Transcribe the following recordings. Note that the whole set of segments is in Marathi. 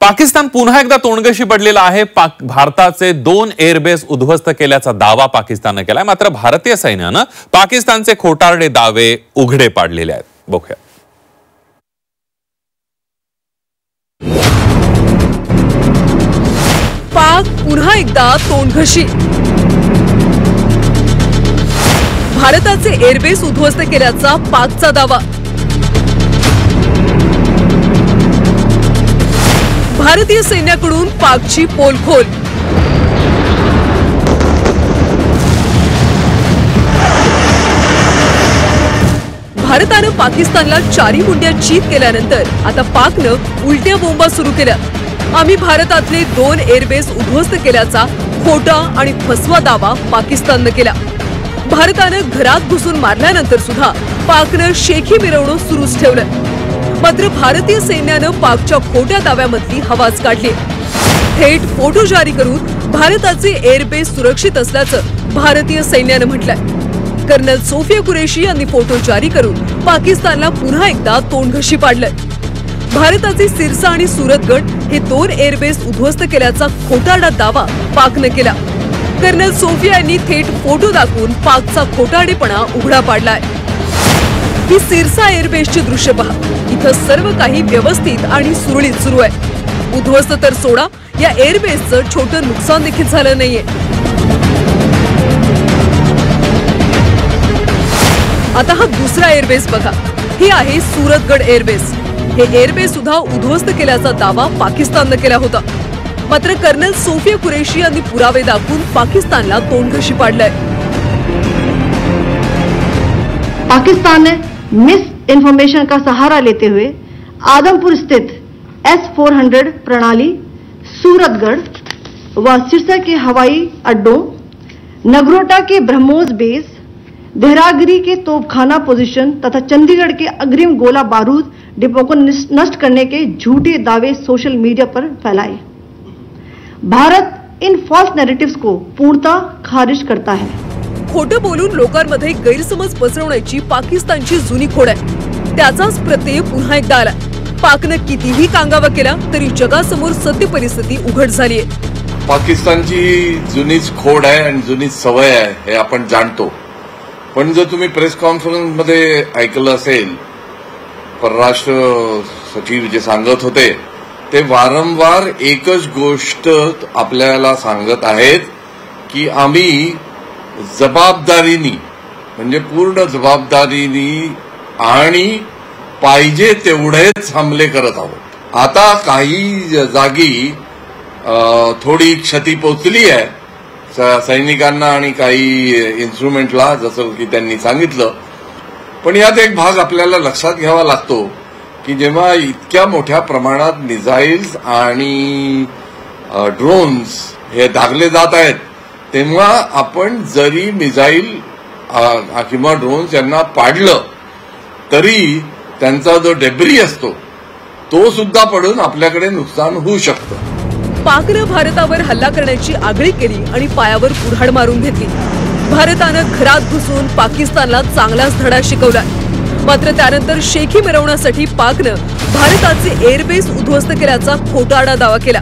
पाकिस्तान पुन्हा एकदा तोंडघशी पडलेला आहे। भारताचे 2 एअरबेस उद्ध्वस्त केल्याचा दावा पाकिस्तानने केलाय। मात्र भारतीय सैन्याने पाकिस्तानचे खोटारडे दावे उघडे पाडलेले आहेत। बघूया। पाक पुन्हा एकदा तोंडघशी। भारताचे एअरबेस उद्ध्वस्त केल्याचा पाकचा दावा। भारतीय सैन्याकडून पाकची पोलखोल। भारताने पाकिस्तानला चारी मुंड्या चीत केल्यानंतर आता पाकनं उलट्या बोंबा सुरू केल्या। आम्ही भारतातले 2 एअरबेस उद्ध्वस्त केल्याचा खोटा आणि फसवा दावा पाकिस्तानने केला। भारतानं घरात घुसून मारल्यानंतर सुद्धा पाकनं शेखी मिरवणूक सुरूच ठेवलं। मात्र भारतीय सैन्यानं पाकच्या खोट्या दाव्यामधली हवाच काढली। थेट फोटो जारी करून भारताचे एअरबेस सुरक्षित असल्याचं भारतीय सैन्यानं म्हटलंय। कर्नल सोफिया कुरेशी यांनी फोटो जारी करून पाकिस्तानला पुन्हा एकदा तोंडघशी पाडलंय। भारताचे सिरसा आणि सूरतगड हे 2 एअरबेस उद्ध्वस्त केल्याचा खोटारडा दावा पाकनं केला। कर्नल सोफिया यांनी थेट फोटो दाखवून पाकचा खोटारडेपणा उघडा पाडलाय। ही सिरसा एअरबेसची दृश्य पहा। इथं सर्व काही व्यवस्थित आणि सुरळीत सुरू आहे। उद्ध्वस्त तर सोडा, या एअरबेसचं छोटं नुकसान देखील झालं नाहीये। आता हा दुसरा एअरबेस बघा। हे आहे सूरतगड एअरबेस। हे एअरबेस सुद्धा उद्ध्वस्त केल्याचा दावा पाकिस्तानने केला होता। मात्र कर्नल सोफिया कुरेशी यांनी पुरावे दाखवून पाकिस्तानला तोंडघशी पाडलंय। पाकिस्तान ने मिस इन्फॉर्मेशन का सहारा लेते हुए आदमपुर स्थित S-400 प्रणाली, सूरतगढ़ व सिरसा के हवाई अड्डों, नगरोटा के ब्रह्मोस बेस, देहरागिरी के तोपखाना पोजीशन तथा चंडीगढ़ के अग्रिम गोला बारूद डिपो को नष्ट करने के झूठे दावे सोशल मीडिया पर फैलाए। भारत इन फॉल्स नैरेटिव्स को पूर्णतः खारिज करता है। खोटं बोलून लोकांमध्ये गैरसमज पसरवण्याची पाकिस्तानची जुनी खोड आहे। त्याचाच प्रत्यय पुन्हा एकदा आला। पाकनं कितीही कांगावा केला तरी जगासमोर सत्य परिस्थिती उघड झालीये। पाकिस्तानची जुनीच खोड आहे आणि जुनीच सवय आहे हे आपण जाणतो। पण जर तुम्ही प्रेस कॉन्फरन्स मध्ये ऐकलं असेल, परराष्ट्र सचिव जे सांगत होते ते वारंवार एकच गोष्ट आपल्याला सांगत आहेत की आम्ही जबाबदारीनी, म्हणजे पूर्ण जबाबदारीनी आणि पाहिजे तेवढेच हमले करत आहोत। आता काही जागी थोडी क्षती पोचली आहे सैनिकांना आणि काही इन्स्ट्रुमेंटला, जसं की त्यांनी सांगितलं। पण यात एक भाग आपल्याला लक्षात घ्यावा लागतो की जेव्हा इतक्या मोठ्या प्रमाणात मिसाईल्स आणि ड्रोन्स हे दागले जात आहेत, तेव्हा आपण जरी मिसाईल किंवा ड्रोन्स यांना पाडलं तरी त्यांचा जो डेब्री असतो तो सुद्धा पडून आपल्याकडे नुकसान होऊ शकतं। पाकनं भारतावर हल्ला करण्याची आगळीक केली आणि पायावर कुऱ्हाड मारून घेतली। भारतानं घरात घुसून पाकिस्तानला चांगलाच धडा शिकवला। मात्र त्यानंतर शेखी मिरवण्यासाठी पाकनं भारताचे एअरबेस उद्ध्वस्त केल्याचा खोटारडा दावा केला।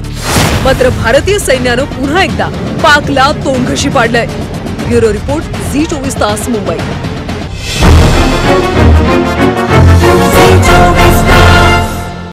मात्र भारतीय सैन्यानं पुन्हा एकदा पाकला तोंडघशी पाडलंय। ब्युरो रिपोर्ट, झी 24 तास, मुंबई।